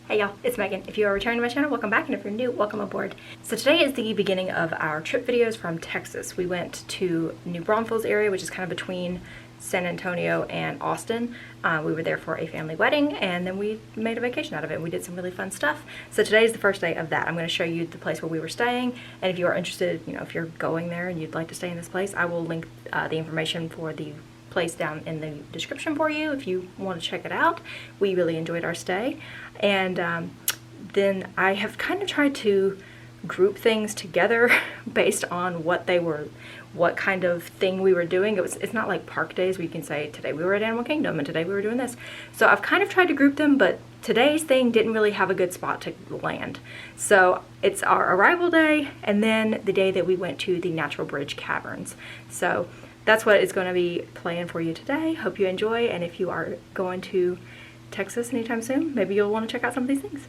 Hey y'all, it's Megan. If you are returning to my channel, welcome back, and if you're new, welcome aboard. So today is the beginning of our trip videos from Texas. We went to New Braunfels area, which is kind of between San Antonio and Austin. We were there for a family wedding, and then we made a vacation out of it. We did some really fun stuff. So today is the first day of that. I'm going to show you the place where we were staying, and if you are interested, if you're going there and you'd like to stay in this place, I will link the information for the place down in the description for you if you want to check it out. We really enjoyed our stay, and then I have kind of tried to group things together based on what kind of thing we were doing. It's not like park days where you can say today we were at Animal Kingdom and today we were doing this. So I've kind of tried to group them, but today's thing didn't really have a good spot to land. So it's our arrival day and then the day that we went to the Natural Bridge Caverns. So that's what is going to be playing for you today. Hope you enjoy, and if you are going to Texas anytime soon, maybe you'll want to check out some of these things.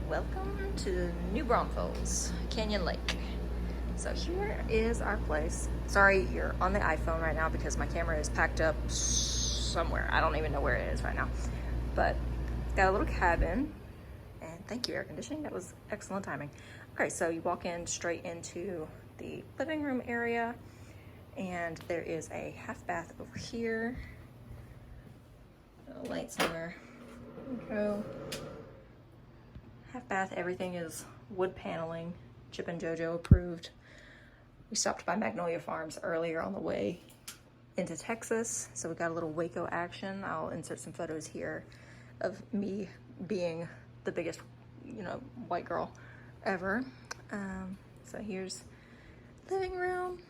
Welcome to New Braunfels, Canyon Lake. So here is our place. Sorry, you're on the iPhone right now because my camera is packed up somewhere. I don't even know where it is right now. But it's got a little cabin. And thank you, air conditioning. That was excellent timing. Okay, so you walk in straight into the living room area, and there is a half bath over here. A light somewhere. Go. Half bath. Everything is wood paneling, Chip and JoJo approved. We stopped by Magnolia Farms earlier on the way into Texas, so we got a little Waco action. I'll insert some photos here of me being the biggest, white girl ever. So here's living room.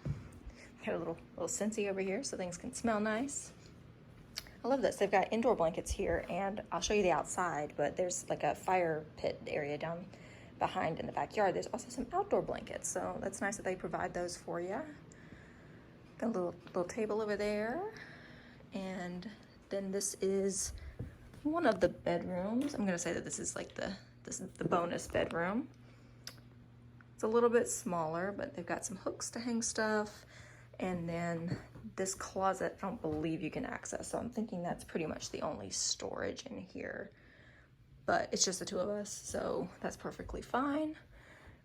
Got a little Scentsy over here so things can smell nice. I love this. They've got indoor blankets here, and I'll show you the outside, but there's like a fire pit area down behind in the backyard. There's also some outdoor blankets, so that's nice that they provide those for you. Got a little table over there, and then this is one of the bedrooms. I'm gonna say that this is like this is the bonus bedroom. It's a little bit smaller, but they've got some hooks to hang stuff. And then this closet, I don't believe you can access. So I'm thinking that's pretty much the only storage in here. But it's just the two of us, so that's perfectly fine.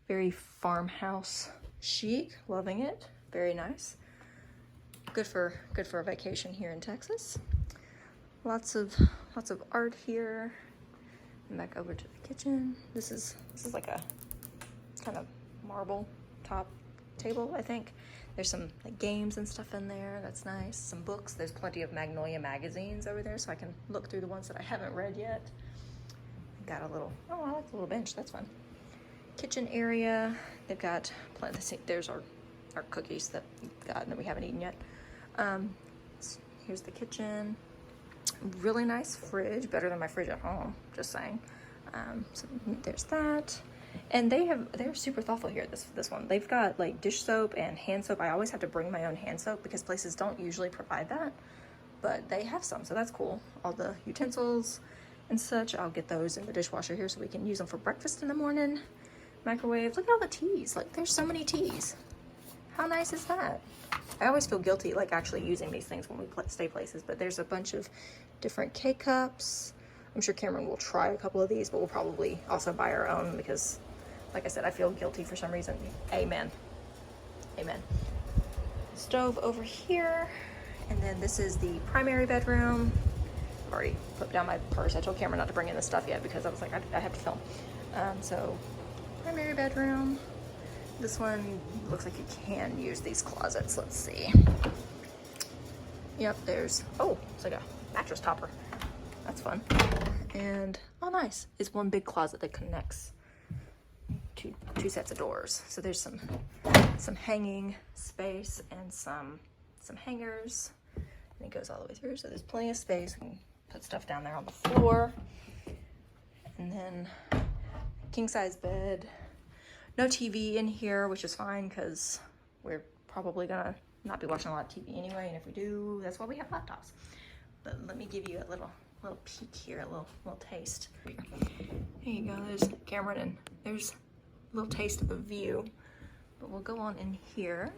Very farmhouse chic, loving it. Very nice. Good for a vacation here in Texas. Lots of art here. And back over to the kitchen. This is like a kind of marble top table, I think. There's some like games and stuff in there. That's nice. Some books. There's plenty of Magnolia magazines over there, so I can look through the ones that I haven't read yet. Got a little, I like the little bench. That's fun. Kitchen area. They've got plenty. There's our cookies that we've got and that we haven't eaten yet. Here's the kitchen. Really nice fridge, better than my fridge at home, just saying. So there's that. And they're super thoughtful here, this one. They've got like dish soap and hand soap. I always have to bring my own hand soap because places don't usually provide that, but they have some, so that's cool. All the utensils and such, I'll get those in the dishwasher here so we can use them for breakfast in the morning. Microwave. Look at all the teas. Like, there's so many teas. How nice is that? I always feel guilty like actually using these things when we stay places, but there's a bunch of different K-cups. I'm sure Cameron will try a couple of these, but we'll probably also buy our own because, like I said, I feel guilty for some reason. Amen. Amen. Stove over here, and then this is the primary bedroom. I've already put down my purse. I told Cameron not to bring in the stuff yet because I was like, I have to film. So, primary bedroom. This one looks like you can use these closets. Let's see. Yep, there's, it's like a mattress topper. That's fun. And, nice. It's one big closet that connects two sets of doors. So there's some hanging space and some hangers. And it goes all the way through, so there's plenty of space. We can put stuff down there on the floor. And then king size bed. No TV in here, which is fine because we're probably gonna not be watching a lot of TV anyway, and if we do, that's why we have laptops. But let me give you a little peek here, a little taste. Here you go, there's Cameron, and there's a little taste of a view. But we'll go on in here.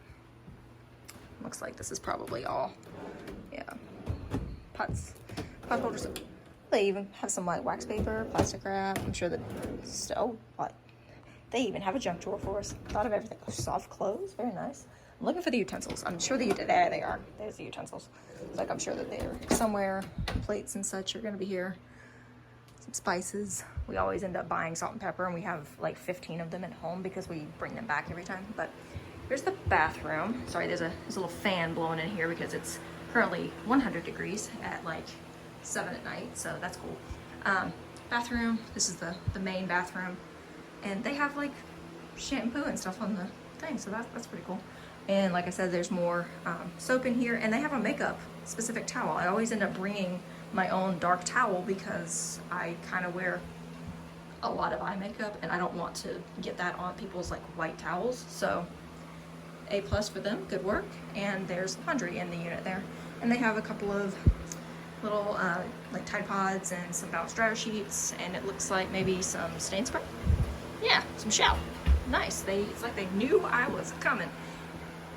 Looks like this is probably all, yeah, pots, pot holders. They even have some like wax paper, plastic wrap. I'm sure that, oh, what? They even have a junk drawer for us. Thought of everything. Oh, soft clothes, very nice. I'm looking for the utensils. I'm sure there they are. There's the utensils. It's like I'm sure that they're somewhere. Plates and such are gonna be here. Some spices. We always end up buying salt and pepper, and we have like 15 of them at home because we bring them back every time. But here's the bathroom. Sorry, there's a little fan blowing in here because it's currently 100 degrees at like 7 at night, so that's cool. Bathroom. This is the main bathroom, and they have like shampoo and stuff on the thing, so that's pretty cool. And like I said, there's more soap in here, and they have a makeup specific towel. I always end up bringing my own dark towel because I kind of wear a lot of eye makeup and I don't want to get that on people's like white towels. So A+ for them, good work. And there's laundry in the unit there. And they have a couple of little like Tide Pods and some bounce dryer sheets, and it looks like maybe some stain spray. Yeah, some Shell. Nice. It's like they knew I was coming.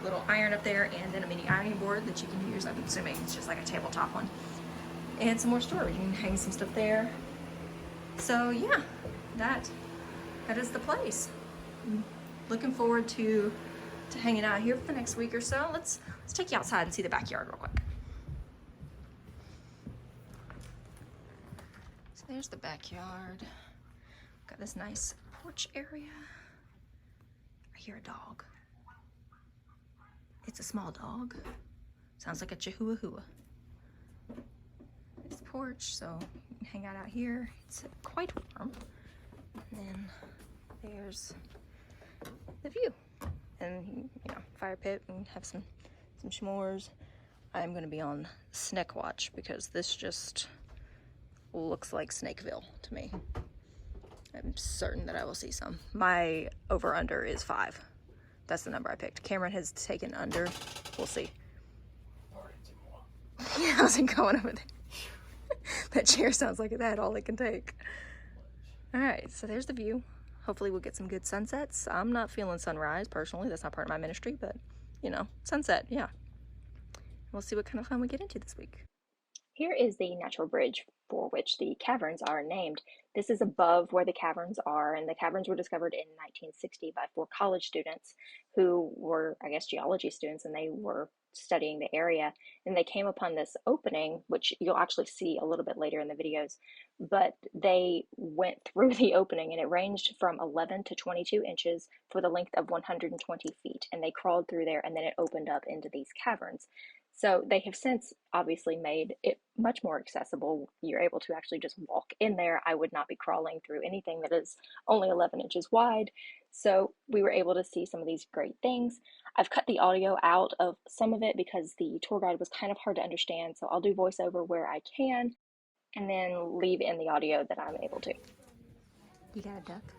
Little iron up there, and then a mini ironing board that you can use. I'm assuming it's just like a tabletop one. And some more storage. You can hang some stuff there. So yeah, that is the place. I'm looking forward to hanging out here for the next week or so. Let's take you outside and see the backyard real quick. So there's the backyard. Got this nice porch area. I hear a dog. It's a small dog. Sounds like a chihuahua. This porch, so you can hang out here. It's quite warm. And then there's the view. And you know, fire pit, and have some s'mores. I'm gonna be on snake watch because this just looks like Snakeville to me. I'm certain that I will see some. My over-under is 5. That's the number I picked. Cameron has taken under. We'll see. Yeah, how's it going over there? That chair sounds like it had all it can take. All right, so there's the view. Hopefully we'll get some good sunsets. I'm not feeling sunrise personally. That's not part of my ministry, but you know, sunset, yeah. We'll see what kind of fun we get into this week. Here is the natural bridge for which the caverns are named. This is above where the caverns are, and the caverns were discovered in 1960 by 4 college students who were, I guess, geology students, and they were studying the area, and they came upon this opening, which you'll actually see a little bit later in the videos, but they went through the opening, and it ranged from 11 to 22 inches for the length of 120 feet, and they crawled through there, and then it opened up into these caverns. So they have since obviously made it much more accessible. You're able to actually just walk in there. I would not be crawling through anything that is only 11 inches wide. So we were able to see some of these great things. I've cut the audio out of some of it because the tour guide was kind of hard to understand. So I'll do voiceover where I can and then leave in the audio that I'm able to. You got a duck?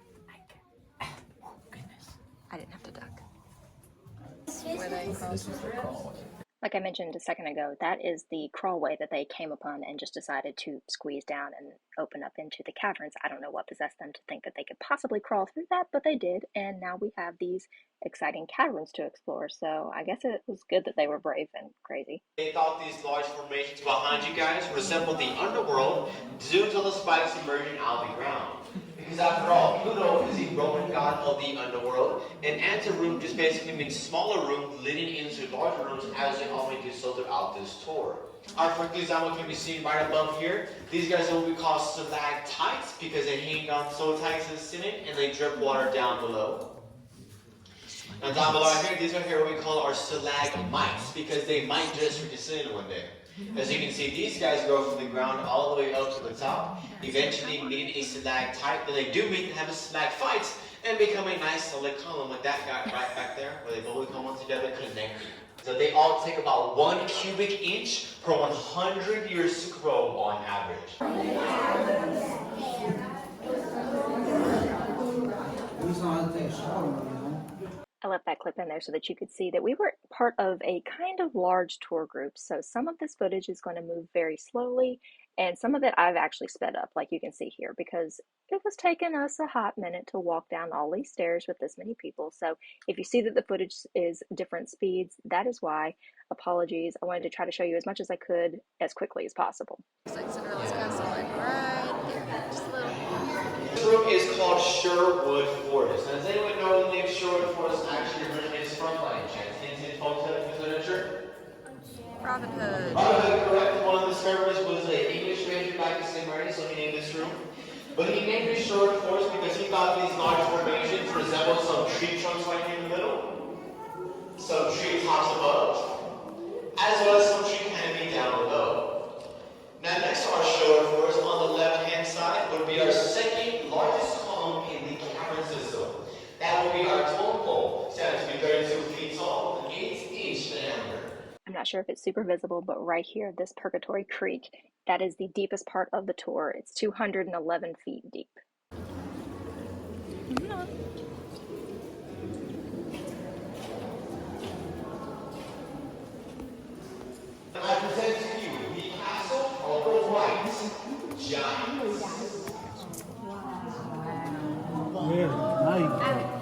Oh, goodness. I didn't have to duck. Where they crawl. Like I mentioned a second ago, that is the crawlway that they came upon and just decided to squeeze down and open up into the caverns. I don't know what possessed them to think that they could possibly crawl through that, but they did, and now we have these exciting caverns to explore, so I guess it was good that they were brave and crazy. They thought these large formations behind you guys resembled the underworld due to the spikes emerging out of the ground. Because after all, Pluto is the Roman god of the underworld, and anteroom just basically means smaller room leading into larger rooms, as they always do so throughout this tour. Our Hercules can be seen right above here. These guys are what we call stalactites because they hang on so tight to the ceiling and they drip water down below. Now down below here, these are here what we call our stalagmites because they might just reach the ceiling one day. As you can see, these guys grow from the ground all the way up to the top, eventually meeting a stalactite. Then they do meet and have a stalagmites and become a nice solid column like that guy right back there, where they both come on together connected. So they all take about 1 cubic inch per 100 years to grow on average. I left that clip in there so that you could see that we were part of a kind of large tour group. So some of this footage is going to move very slowly And some of it I've actually sped up, like you can see here, because it was taking us a hot minute to walk down all these stairs with this many people. So if you see that the footage is different speeds, that is why. Apologies. I wanted to try to show you as much as I could as quickly as possible. Cinderella's castle, like right there, just a little. This room is called Sherwood Forest. Now, does anyone know the name Sherwood Forest actually originates from by any chance? Hints in folktale literature? Robin Hood. Robin Hood, correct. One of the discoverers was an English ranger back in St. Mary's, so he named this room. But he named it Sherwood Forest because he thought these large formations resembled some tree trunks right in the middle, some tree tops above, as well as some tree canopy down below. Now, next to our Sherwood Forest on the left-hand side would be our second largest column in the cavern system. That would be our totem pole, standing to be 32 feet tall with an 8-inch diameter. I'm not sure if it's super visible, but right here, this Purgatory Creek, that is the deepest part of the tour. It's 211 feet deep. I present to you the castle of the White Giants. Where? Nice.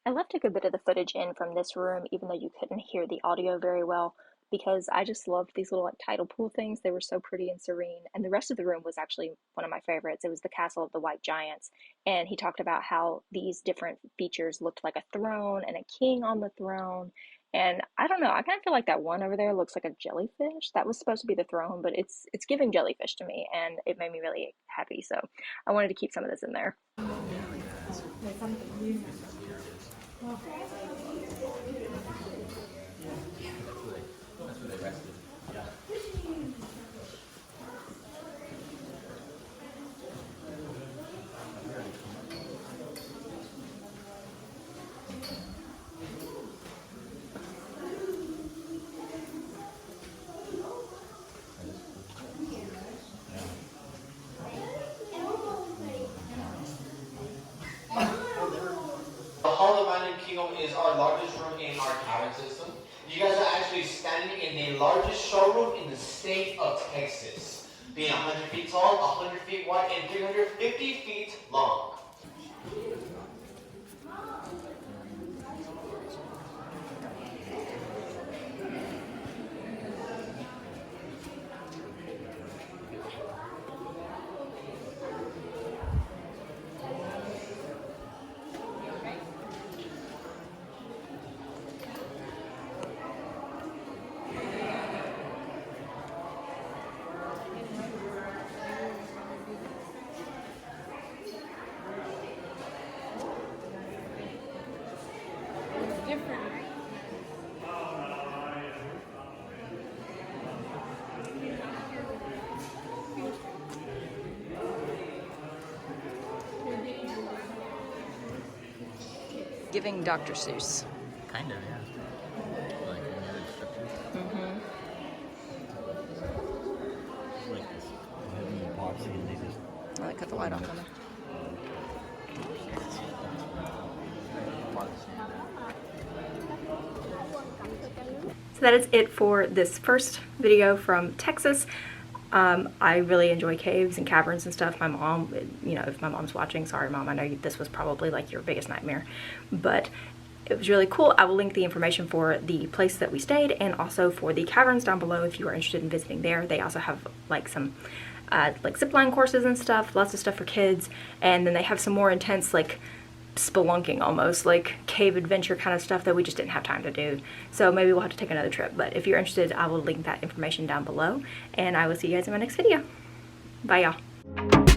I left a good bit of the footage in from this room, even though you couldn't hear the audio very well, because I just loved these little like tidal pool things. They were so pretty and serene. And the rest of the room was actually one of my favorites. It was the Castle of the White Giants. And he talked about how these different features looked like a throne and a king on the throne. And I don't know, I kind of feel like that one over there looks like a jellyfish. That was supposed to be the throne, but it's giving jellyfish to me, and it made me really happy. So I wanted to keep some of this in there. Is our largest room in our cavern system. You guys are actually standing in the largest showroom in the state of Texas, being 100 feet tall, 100 feet wide, and 350 feet long. Giving Dr. Seuss. Kind of, yeah. Like any other structure. Like this heavy epoxy, and they just. Oh, they cut the light off on it. So that is it for this first video from Texas. I really enjoy caves and caverns and stuff. My mom, you know, if my mom's watching, sorry mom, I know this was probably like your biggest nightmare, but it was really cool. I will link the information for the place that we stayed and also for the caverns down below if you are interested in visiting there. They also have like some like zipline courses and stuff, lots of stuff for kids, and then they have some more intense like spelunking, almost like cave adventure kind of stuff that we just didn't have time to do. So maybe we'll have to take another trip, but if you're interested, I will link that information down below, and I will see you guys in my next video. Bye y'all.